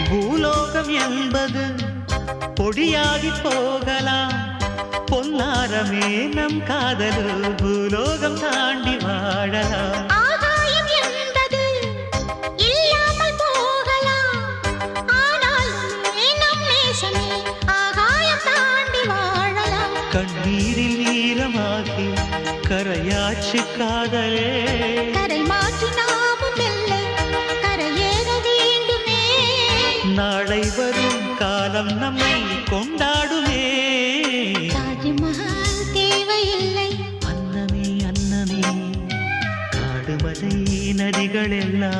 பூலோகம் என்பது பொடியாகி போகலாம், பொன்னாரமே நம் காதலு பூலோகம் தாண்டி வாழலாம். ஆகாயம் என்பது இல்லாமல் போகலாம், ஆனால் நம் நேசமே ஆகாயம் தாண்டி வாழலாம். கண்ணீரில் ஈரமாகி கரையாச்சு காதலே, கரை மாற்றி நாமும் இல்லை கரையேற வேண்டுமே. நாளை வரும் காலம் நம்மை கொண்டாடுமே. தாஜ்மஹால் தேவையில்லை அன்னமே அன்னமே, காடுமலை நதிகள் எல்லாம்